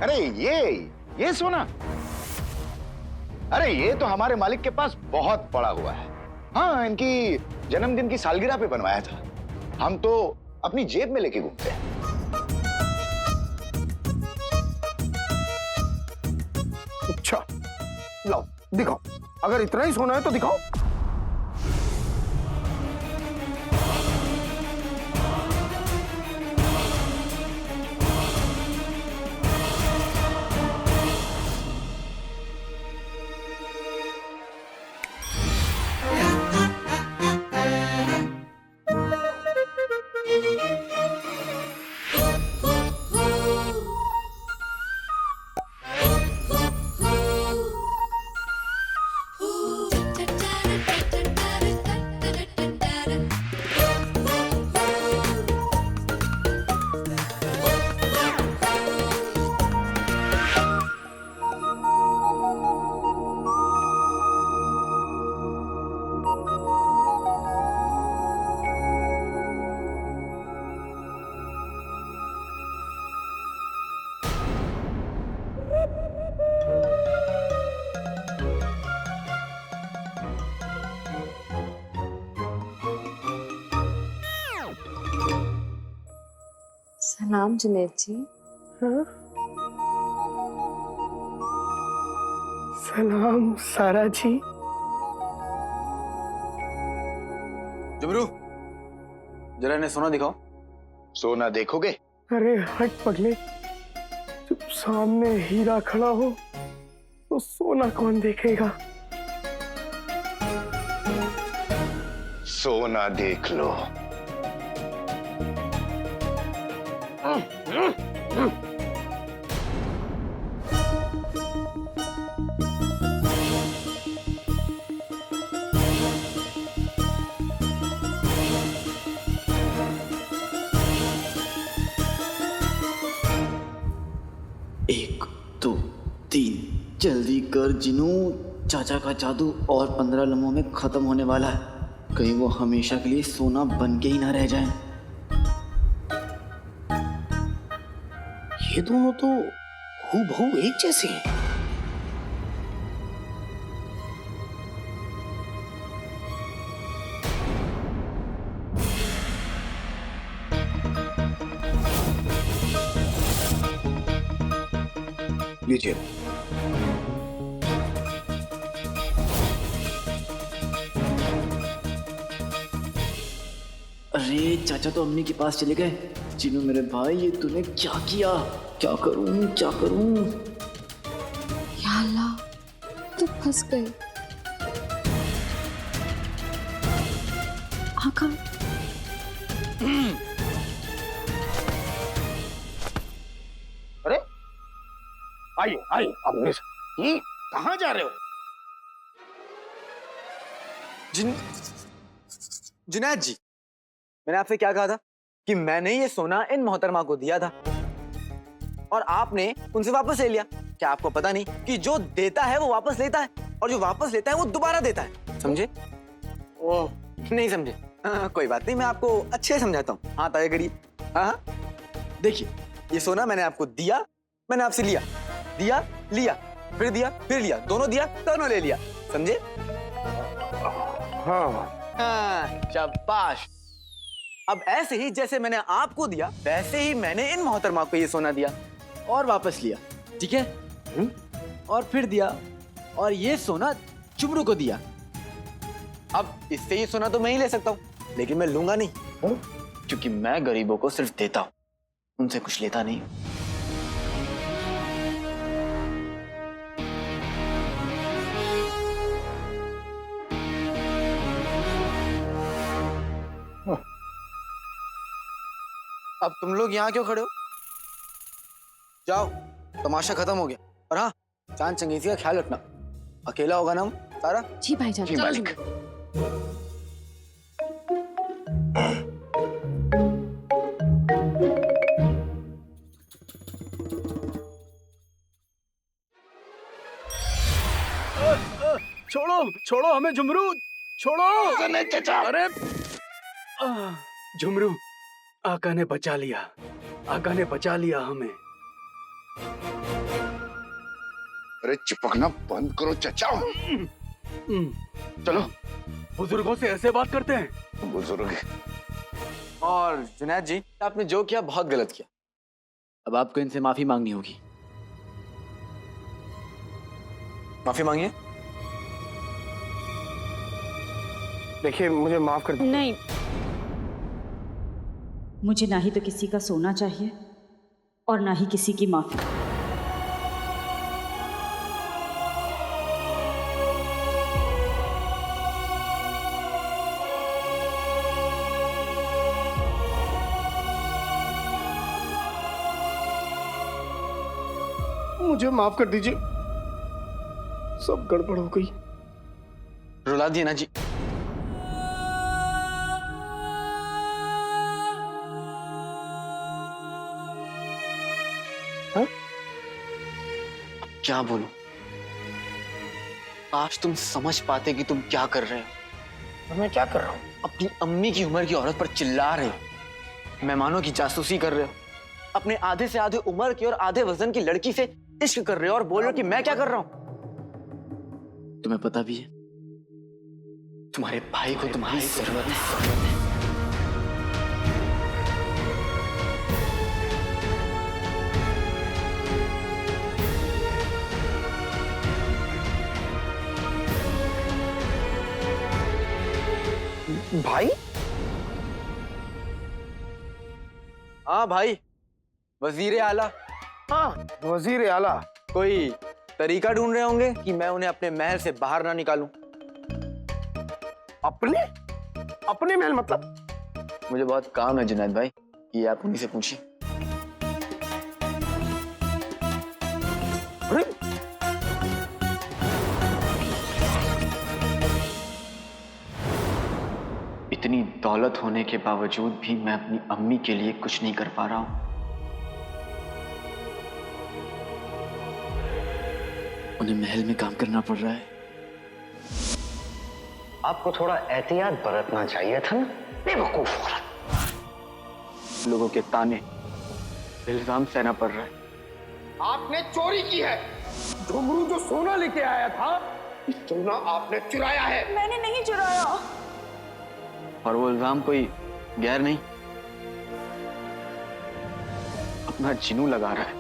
अरे ये सोना, अरे ये तो हमारे मालिक के पास बहुत पड़ा हुआ है। हाँ, इनकी जन्मदिन की सालगिरह पे बनवाया था। हम तो अपनी जेब में लेके घूमते हैं। अच्छा, लाओ दिखाओ, अगर इतना ही सोना है तो दिखाओ। सलाम जुनैद जी। हाँ? सलाम सारा जी। जुबरू, जरा इन्हें सोना दिखाओ। सोना देखोगे? अरे हट पगले, जब सामने हीरा खड़ा हो तो सोना कौन देखेगा? सोना देख लो। एक, दो, तीन, जल्दी कर जिनू, चाचा का जादू और 15 लम्हों में खत्म होने वाला है। कहीं वो हमेशा के लिए सोना बन के ही ना रह जाए। ये दोनों तो हूबहू एक जैसे हैं। लीजिए। अरे चाचा तो अम्मी के पास चले गए। जिनू मेरे भाई, ये तूने क्या किया? क्या करूं क्या करूं? या अल्लाह, तो फंस गए। आका, अरे आइए आइए, अपने कहाँ जा रहे हो? जुनैद जी, मैंने आपसे क्या कहा था कि मैंने ये सोना इन मोहतरमा को दिया था और आपने उनसे वापस ले लिया। क्या आपको पता नहीं कि जो देता है वो वापस लेता है और जो वापस लेता है वो दोबारा देता है? समझे? ओह, नहीं समझे? कोई बात नहीं, मैं आपको अच्छे से समझाता हूँ। हाँ तय करिए। हाँ, देखिए, ये सोना मैंने आपको दिया, मैंने आपसे लिया, दिया, लिया, फिर दिया, फिर लिया, दोनों दिया, दोनों ले लिया। समझे? हाँ हाँ, शाबाश। अब ऐसे ही जैसे मैंने आपको दिया वैसे ही मैंने इन मोहतरमा को ये सोना दिया और वापस लिया, ठीक है? और फिर दिया और ये सोना जुबरू को दिया। अब इससे ये सोना तो मैं ही ले सकता हूँ, लेकिन मैं लूंगा नहीं, क्योंकि मैं गरीबों को सिर्फ देता हूँ, उनसे कुछ लेता नहीं। अब तुम लोग यहाँ क्यों खड़े हो? जाओ, तमाशा खत्म हो गया। और हाँ, चांद चंगेजी का ख्याल रखना। अकेला होगा ना सारा? जी भाईजान। जी मालिक। छोड़ो छोड़ो हमें जुमरू, छोड़ो। अरे जुमरू, आका ने बचा लिया, आका ने बचा लिया हमें। अरे चिपकना बंद करो चचा। चलो। बुजुर्गों से ऐसे बात करते हैं? बुजुर्ग। और जुनैद जी, आपने जो किया बहुत गलत किया। अब आपको इनसे माफी मांगनी होगी। माफी मांगिए। देखिए, मुझे माफ कर दीजिए। नहीं, मुझे ना ही तो किसी का सोना चाहिए और ना ही किसी की माफी। मुझे माफ कर दीजिए, सब गड़बड़ हो गई। रुला दिए ना जी। हाँ? क्या बोलूं? आज तुम समझ पाते कि तुम क्या कर रहे हो। मैं क्या कर रहा हूँ? अपनी अम्मी की उम्र की औरत पर चिल्ला रहे हो, मेहमानों की जासूसी कर रहे हो, अपने आधे से आधे उम्र की और आधे वजन की लड़की से इश्क कर रहे हो और बोल रहे हो कि मैं क्या कर रहा हूं। तुम्हें पता भी है तुम्हारे भाई को तुम्हारी जरूरत है। भाई? हाँ भाई, वजीर आला। हाँ, वजीर आला। कोई तरीका ढूंढ रहे होंगे कि मैं उन्हें अपने महल से बाहर ना निकालूं। अपने अपने महल मतलब? मुझे बहुत काम है जुनैद भाई, ये आप उन्हीं से पूछिए। अरे इतनी दौलत होने के बावजूद भी मैं अपनी अम्मी के लिए कुछ नहीं कर पा रहा हूं। उन्हें महल में काम करना पड़ रहा है। आपको थोड़ा एहतियात बरतना चाहिए था ना, बेवकूफ औरत। लोगों के ताने, इल्जाम सहना पड़ रहा है। आपने चोरी की है। झुमरू जो सोना लेके आया था, सोना आपने चुराया है। मैंने नहीं चुराया। और वो इल्जाम कोई गैर नहीं, अपना जिनू लगा रहा है।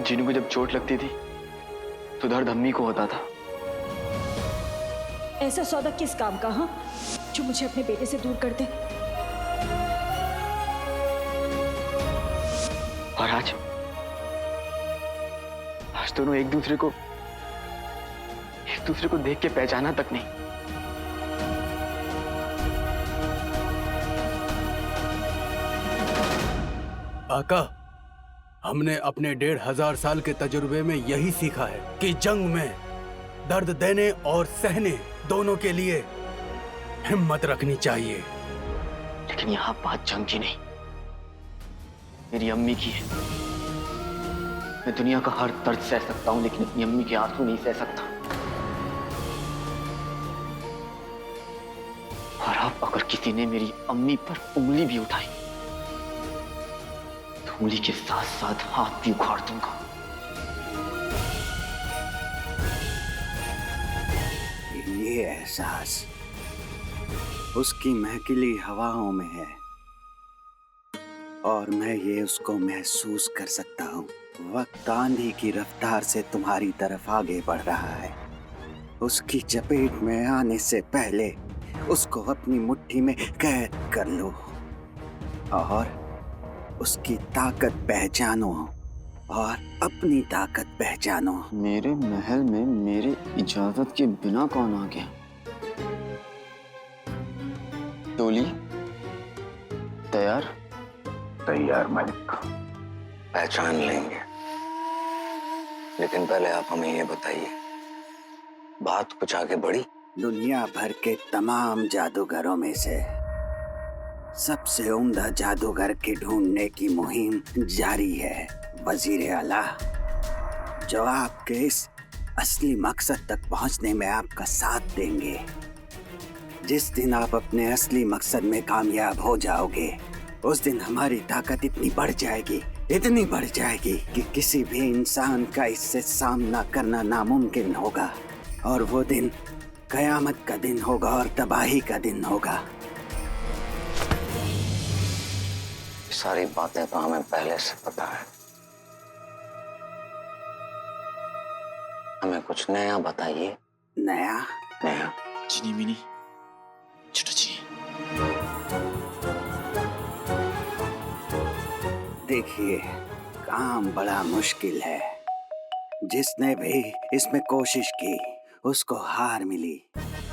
जिनू को जब चोट लगती थी तो दर्द अम्मी को होता था। ऐसा सौदा किस काम का, हाँ, जो मुझे अपने बेटे से दूर कर दे? और आज दोनों एक दूसरे को देख के पहचाना तक नहीं। आका, हमने अपने 1500 साल के तजुर्बे में यही सीखा है कि जंग में दर्द देने और सहने दोनों के लिए हिम्मत रखनी चाहिए। लेकिन यहाँ बात जंग की नहीं, मेरी अम्मी की है। मैं दुनिया का हर दर्द सह सकता हूँ, लेकिन अपनी अम्मी के आंसू नहीं सह सकता। और अब अगर किसी ने मेरी अम्मी पर उंगली भी उठाई तो उंगली के साथ साथ हाथ भी उखाड़ दूंगा। ये एहसास उसकी महकिली हवाओं में है और मैं ये उसको महसूस कर सकता हूँ। वक्त आंधी की रफ्तार से तुम्हारी तरफ आगे बढ़ रहा है। उसकी चपेट में आने से पहले उसको अपनी मुट्ठी में कैद कर लो और उसकी ताकत पहचानो और अपनी ताकत पहचानो। मेरे महल में मेरे इजाजत के बिना कौन आ गया? डोली तैयार? तैयार मालिक। पहचान लेंगे, लेकिन पहले आप हमें ये बताइए, बात कुछ आगे बढ़ी? दुनिया भर के तमाम जादूगरों में से सबसे उम्दा जादूगर के ढूंढने की मुहिम जारी है वजीर आला, जो आपके इस असली मकसद तक पहुंचने में आपका साथ देंगे। जिस दिन आप अपने असली मकसद में कामयाब हो जाओगे, उस दिन हमारी ताकत इतनी बढ़ जाएगी, इतनी बढ़ जाएगी कि किसी भी इंसान का इससे सामना करना नामुमकिन होगा। और वो दिन कयामत का दिन होगा और तबाही का दिन होगा। सारी बातें तो हमें पहले से पता है। हमें कुछ नया बताइए। नया? नया? चीनी मिनी छोटा चीनी। देखिए, काम बड़ा मुश्किल है। जिसने भी इसमें कोशिश की उसको हार मिली,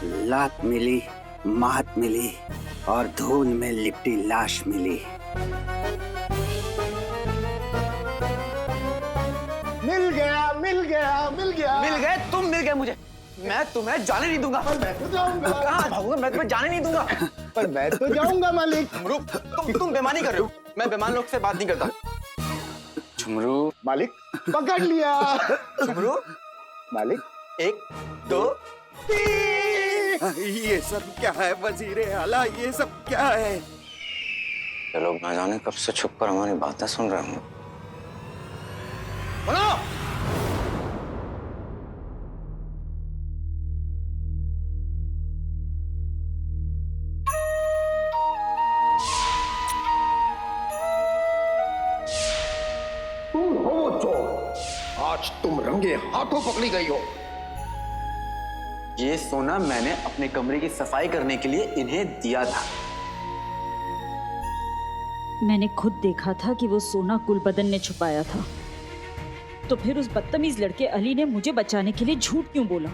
लात मिली, मात मिली और धूल में लिपटी लाश मिली। मिल गया मिल गया मिल गया। मिल गए तुम, मिल गए मुझे। मैं तुम्हें जाने नहीं दूंगा। मैं तो जाऊंगा। कहाँ भागूंगा? मैं तुम्हें जाने नहीं दूंगा। पर मैं तो जाऊंगा मालिक। झुमरू, तुम बेईमानी कर रहे हो। मैं बेईमान लोग से बात नहीं करता। झुमरू। मालिक पकड़ लिया। झुमरू, मालिक 1 2 3। ये सब क्या है वजीरे आला? ये सब क्या है? ये लोग ना जाने कब से छुप कर हमारी बातें सुन रहे होंगे। बोलो। तुम हो वो चोर, आज तुम रंगे हाथों पकड़ी गई हो। ये सोना मैंने अपने कमरे की सफाई करने के लिए इन्हें दिया था। मैंने खुद देखा था कि वो सोना गुलबदन ने छुपाया था, तो फिर उस बदतमीज लड़के अली ने मुझे बचाने के लिए झूठ क्यों बोला?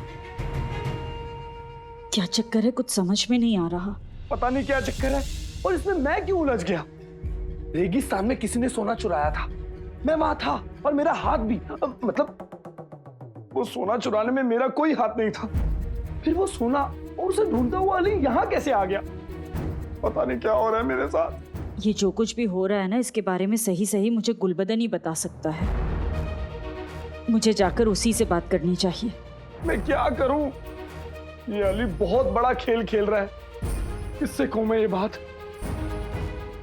क्या चक्कर है, कुछ समझ में नहीं आ रहा। पता नहीं क्या चक्कर है, और इसमें मैं क्यों उलझ गया? रेगिस्तान में किसी ने सोना चुराया था, मैं वहां था और मेरा हाथ भी, मतलब वो सोना चुराने में मेरा कोई हाथ नहीं था। फिर वो सोना और उसे ढूंढता हुआ अली यहाँ कैसे आ गया? पता नहीं क्या हो रहा है मेरे साथ। ये जो कुछ भी हो रहा है ना, इसके बारे में सही सही मुझे गुलबदन ही बता सकता है। मुझे जाकर उसी से बात करनी चाहिए। मैं क्या करूं? ये अली बहुत बड़ा खेल खेल रहा है। किससे कहूं मैं ये बात?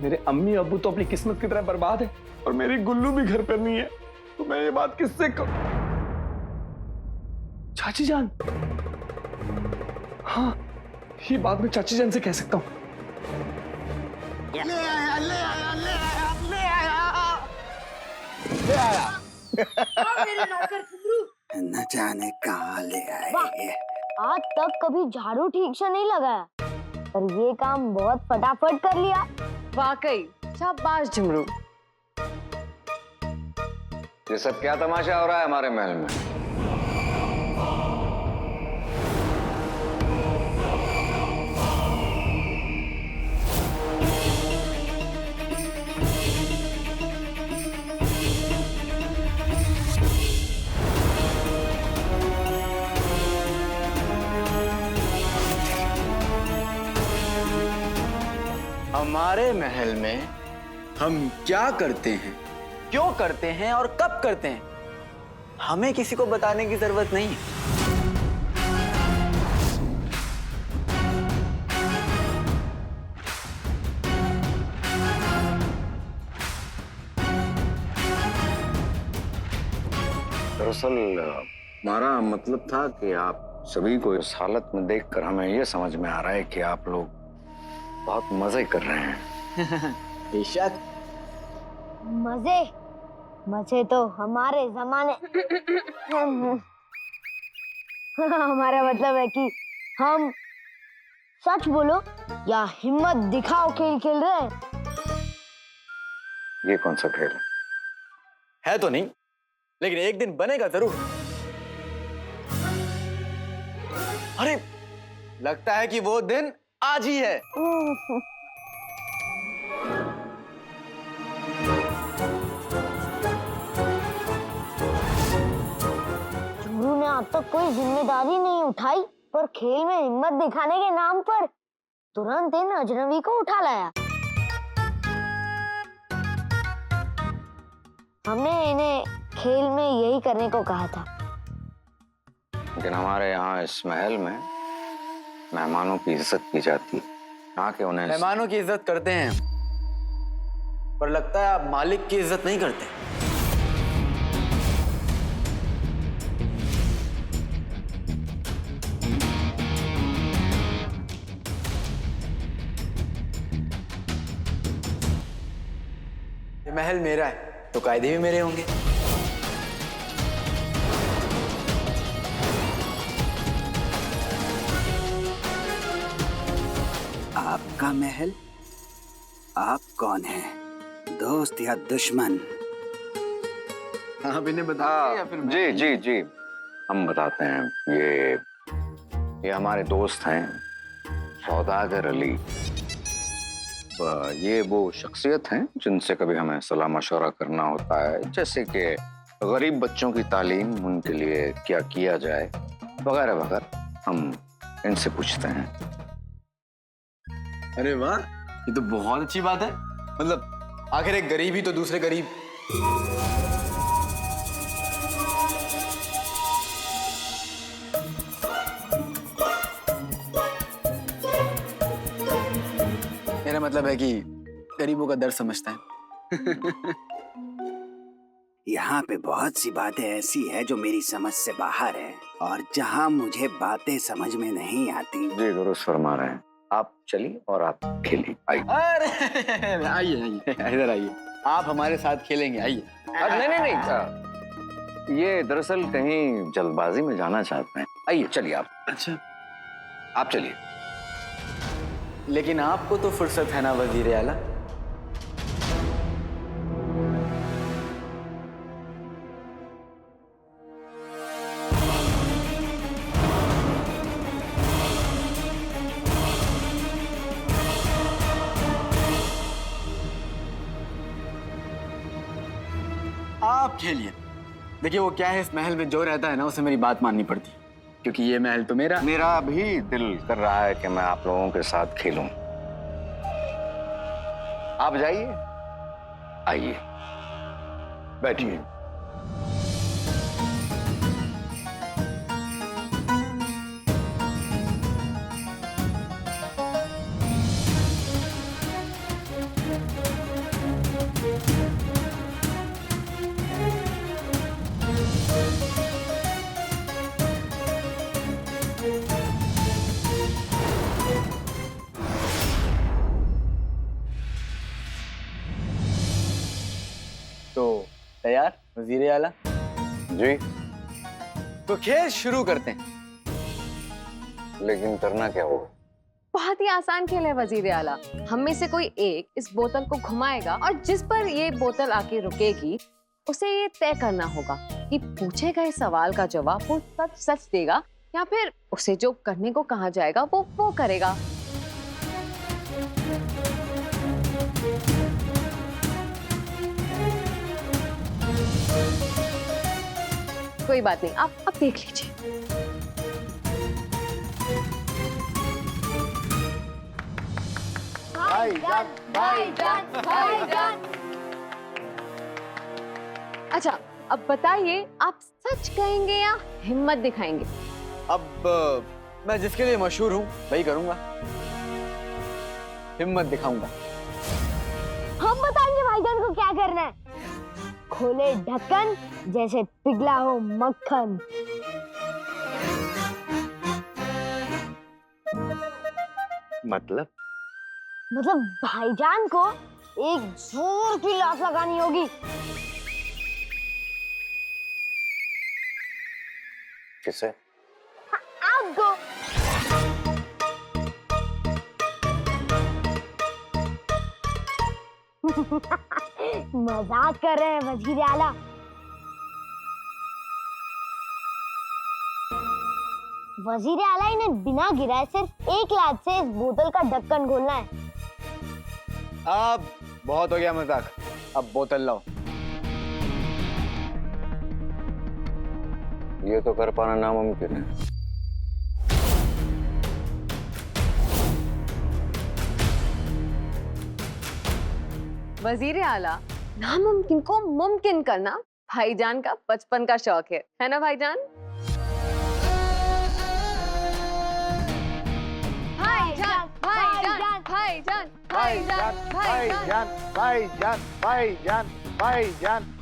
मेरे अम्मी अब्बू तो अपनी किस्मत की तरह बर्बाद है और मेरी गुल्लू भी घर पर नहीं है, तो मैं ये बात किससे कहूं? चाची जान, हाँ ये बात मैं चाची जान से कह सकता हूँ। ले आया ले आया ले आया ले आया ले आया। मेरे नौकर घुंघरू, न जाने कहाँ ले आए। आज तक कभी झाड़ू ठीक से नहीं लगाया, पर ये काम बहुत फटाफट कर लिया। वाकई शाबाश झुमरू। ये सब क्या तमाशा हो रहा है हमारे महल में? हमारे महल में हम क्या करते हैं, क्यों करते हैं और कब करते हैं, हमें किसी को बताने की जरूरत नहीं है। दरअसल हमारा मतलब था कि आप सभी को इस हालत में देखकर हमें यह समझ में आ रहा है कि आप लोग बहुत मजे कर रहे हैं। बेशक। मजे मजे तो हमारे जमाने हमारा मतलब है कि हम सच बोलो या हिम्मत दिखाओ खेल खेल रहे हैं। ये कौन सा खेल है तो नहीं, लेकिन एक दिन बनेगा जरूर। अरे लगता है कि वो दिन आज ही है। झुमरू ने अब तक कोई जिम्मेदारी नहीं उठाई, पर खेल में हिम्मत दिखाने के नाम पर तुरंत इन अजनबी को उठा लाया। हमने इन्हें खेल में यही करने को कहा था। लेकिन हमारे यहाँ इस महल में मेहमानों की इज्जत की जाती है, ना कि उन्हें। मेहमानों की इज्जत करते हैं, पर लगता है आप मालिक की इज्जत नहीं करते। ये महल मेरा है तो कायदे भी मेरे होंगे। आपका महल? आप कौन हैं? दोस्त या दुश्मन? आप इन्हें बताओ या फिर जी जी जी, हम बताते हैं। ये हमारे दोस्त हैं, सौदागर अली। ये वो शख्सियत हैं जिनसे कभी हमें सलाह मशवरा करना होता है, जैसे कि गरीब बच्चों की तालीम, उनके लिए क्या किया जाए वगैरह वगैरह, हम इनसे पूछते हैं। अरे वाह, ये तो बहुत अच्छी बात है। मतलब आखिर एक गरीब ही तो दूसरे गरीब। मेरा मतलब है कि गरीबों का दर्द समझता है। यहाँ पे बहुत सी बातें ऐसी है जो मेरी समझ से बाहर है, और जहाँ मुझे बातें समझ में नहीं आती। जी दुरुस्त फरमा रहे हैं। आप चलिए और आप खेलिए, आइए। अरे आइए आइए, इधर आइए, आप हमारे साथ खेलेंगे, आइए। नहीं नहीं नहीं, ये दरअसल कहीं जल्दबाजी में जाना चाहते हैं। आइए चलिए आप। अच्छा, आप चलिए। लेकिन आपको तो फुर्सत है ना वजीर आला? आप खेलिए। देखिए वो क्या है, इस महल में जो रहता है ना उसे मेरी बात माननी पड़ती है, क्योंकि ये महल तो मेरा। मेरा भी दिल कर रहा है कि मैं आप लोगों के साथ खेलूं। आप जाइए, आइए, बैठिए। तो तैयार वजीर आला? जी, तो खेल शुरू करते हैं। लेकिन करना क्या होगा? बहुत ही आसान खेल है वजीर आला। हम में से कोई एक इस बोतल को घुमाएगा और जिस पर ये बोतल आके रुकेगी उसे ये तय करना होगा कि पूछे गए सवाल का जवाब वो सच सच देगा या फिर उसे जो करने को कहा जाएगा वो करेगा। कोई बात नहीं, आप देख लीजिए। भाईजान, भाईजान, भाईजान। अच्छा, अब बताइए आप सच कहेंगे या हिम्मत दिखाएंगे? अब मैं जिसके लिए मशहूर हूँ वही करूंगा, हिम्मत दिखाऊंगा। हम बताएंगे भाईजान को क्या करना है। खोले ढक्कन जैसे पिघला हो मक्खन। मतलब भाईजान को एक जोर की लात लगानी होगी। किसे? आपको। मजाक कर रहे हैं वजीर आला। वजीर आला इन्हें बिना गिराए सिर्फ एक लात से इस बोतल का ढक्कन खोलना है। अब बहुत हो गया मजाक, अब बोतल लाओ। ये तो कर पाना नामुमकिन है। वजीर आला, नामुमकिन को मुमकिन करना भाईजान का बचपन का शौक है ना भाईजान? भाईजान भाईजान भाईजान भाईजान भाईजान भाईजान।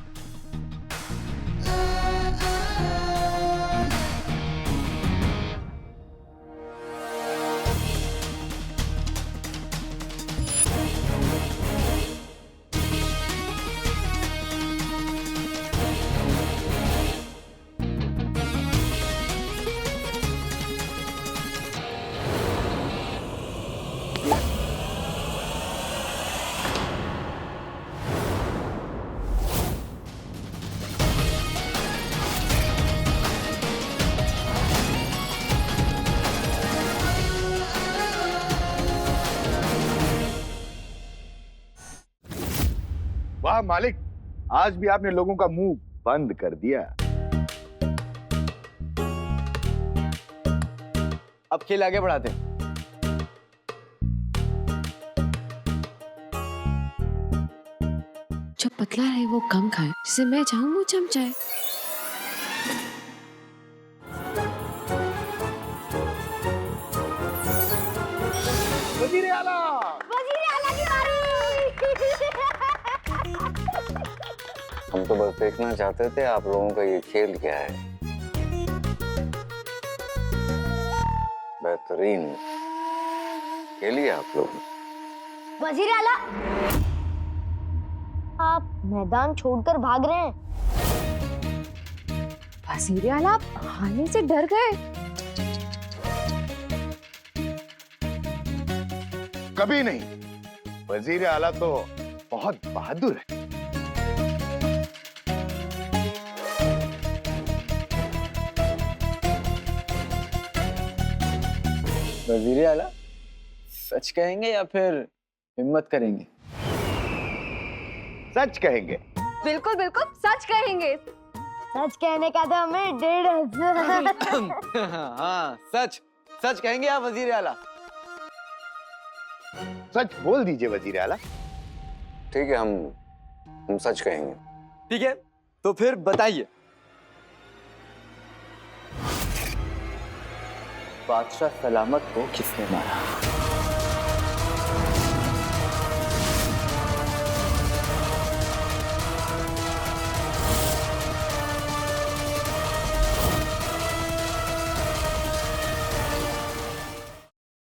वाह मालिक, आज भी आपने लोगों का मुंह बंद कर दिया। अब खेल आगे बढ़ाते हैं। जो पतला है वो कम खाए, जिसे मैं चाहूँ वो जम जाए। वजीर आला। वजीर आला की बारी। हम तो बस देखना चाहते थे आप लोगों का ये खेल क्या है। बेहतरीन खेलिए आप लोग। वजीर आला, आप मैदान छोड़कर भाग रहे हैं। वजीर आला, आप हारने से डर गए? कभी नहीं, वजीर आला तो बहुत बहादुर है। वजीर आला, सच कहेंगे या फिर हिम्मत करेंगे? सच कहेंगे। बिल्कुल बिल्कुल सच कहेंगे। सच कहने का तो हमें 150। हाँ, सच सच कहेंगे आप वजीर आला? सच बोल दीजिए वजीर आला। ठीक है, हम सच कहेंगे। ठीक है, तो फिर बताइए, बादशाह सलामत को किसने मारा?